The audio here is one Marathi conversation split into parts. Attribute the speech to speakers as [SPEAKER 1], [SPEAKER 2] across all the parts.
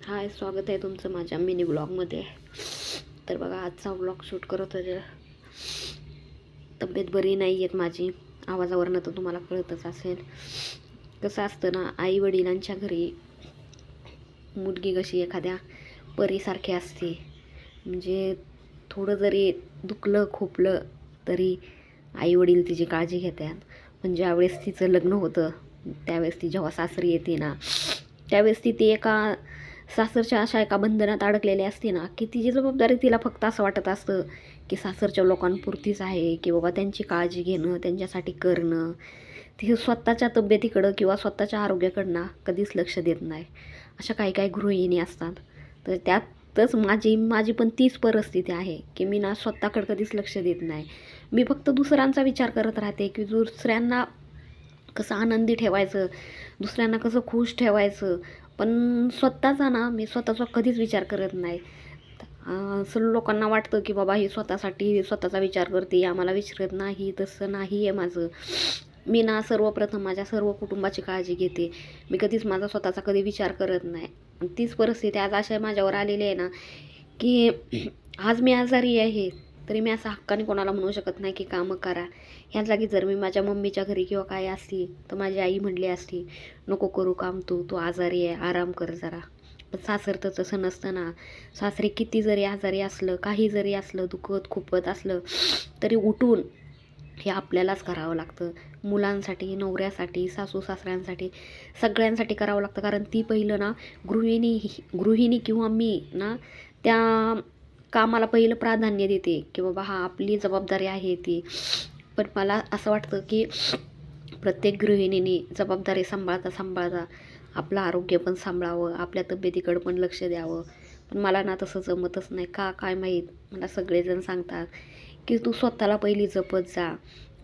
[SPEAKER 1] हाय, स्वागत आहे तुमचं माझ्या मिनी ब्लॉगमध्ये. तर बघा, आजचा ब्लॉग शूट करत होते. तब्येत बरी नाही आहेत माझी. आवाजावरनं तर तुम्हाला कळतच असेल. कसं असतं ना, आई वडिलांच्या घरी मुलगी कशी एखाद्या परीसारखी असते. म्हणजे थोडं जरी दुखलं खोपलं तरी आई वडील तिची काळजी घेतात. पण ज्यावेळेस तिचं लग्न होतं त्यावेळेस ती जेव्हा सासरी येते ना, त्यावेळेस ती एका सासरच्या अशा एका बंधनात अडकलेली असते ना, की तिची जबाबदारी तिला फक्त असं वाटत असतं की सासरच्या लोकांपुरतीच आहे, की बाबा त्यांची काळजी घेणं, त्यांच्यासाठी करणं. ती स्वतःच्या तब्येतीकडं किंवा स्वतःच्या आरोग्याकडनं कधीच लक्ष देत नाही. अशा काही काही गृहिणी असतात. तर त्यातच माझी पण तीच परिस्थिती आहे की मी ना स्वतःकडं कधीच लक्ष देत नाही. मी फक्त दुसऱ्यांचा विचार करत राहते की दुसऱ्यांना कसं आनंदी ठेवायचं, दुसऱ्यांना कसं खुश ठेवायचं. पण स्वतःचा ना, मी स्वतःचा कधीच विचार करत नाही. असं लोकांना वाटतं की बाबा ही स्वतःसाठी स्वतःचा विचार करते, आम्हाला विचारत नाही. तसं नाही आहे माझं. मी ना सर्वप्रथम माझ्या सर्व कुटुंबाची काळजी घेते. मी कधीच माझा स्वतःचा कधी विचार करत नाही. तीच परिस्थिती आज अशा माझ्यावर आलेली आहे ना, की आज मी आजारी आहे तरी मी असं हक्काने कोणाला म्हणू शकत नाही की कामं करा. ह्या जागी जर मी माझ्या मम्मीच्या घरी किंवा काय असती तर माझी आई म्हणली असती, नको करू काम, तू आजारी आहे, आराम कर जरा. पण सासर तर तसं नसतं ना. सासरे किती जरी आजारी असलं, काही जरी असलं, दुखत खुपत असलं तरी उठून हे आपल्यालाच करावं लागतं. मुलांसाठी, नवऱ्यासाठी, सासू सासऱ्यांसाठी, सगळ्यांसाठी करावं लागतं. कारण ती पहिलं ना गृहिणी किंवा मी ना त्या कामाला पहिलं प्राधान्य देते की बाबा हा आपली जबाबदारी आहे ती. पण मला असं वाटतं की प्रत्येक गृहिणीने जबाबदारी सांभाळता आपलं आरोग्य पण सांभाळावं, आपल्या तब्येतीकडं पण लक्ष द्यावं. पण मला ना तसं जमतच नाही. का काय माहीत. मला सगळेजण सांगतात की तू स्वतःला पहिली जपत जा,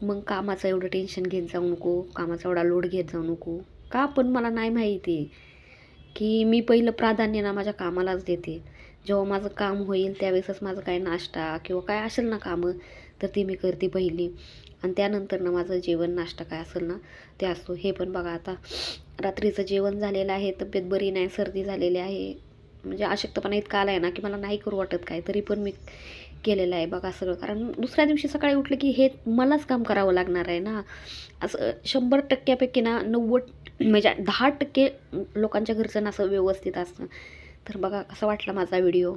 [SPEAKER 1] मग कामाचं एवढं टेन्शन घेत जाऊ नको, कामाचा एवढा लोड घेत जाऊ नको. का पण मला नाही माहिती की मी पहिलं प्राधान्य ना माझ्या कामालाच देते. जेव्हा माझं काम होईल त्यावेळेसच माझं काय नाश्ता किंवा काय असेल ना कामं, तर ती मी करते पहिली. आणि त्यानंतर ना माझं जेवण नाश्ता काय असेल ना ते असतो. हे पण बघा, आता रात्रीचं जेवण झालेलं आहे, तब्येत बरी नाही, सर्दी झालेली आहे. म्हणजे अशक्तपणा इतका आला आहे ना की मला नाही करू वाटत काय, तरी पण मी केलेलं आहे बघा सगळं. कारण दुसऱ्या दिवशी सकाळी उठलं की हे मलाच काम करावं लागणार आहे ना. असं 100%पैकी ना 90 म्हणजे 10% लोकांच्या घरचं असं व्यवस्थित असतं. तर बघा कसा वाटला माझा व्हिडिओ.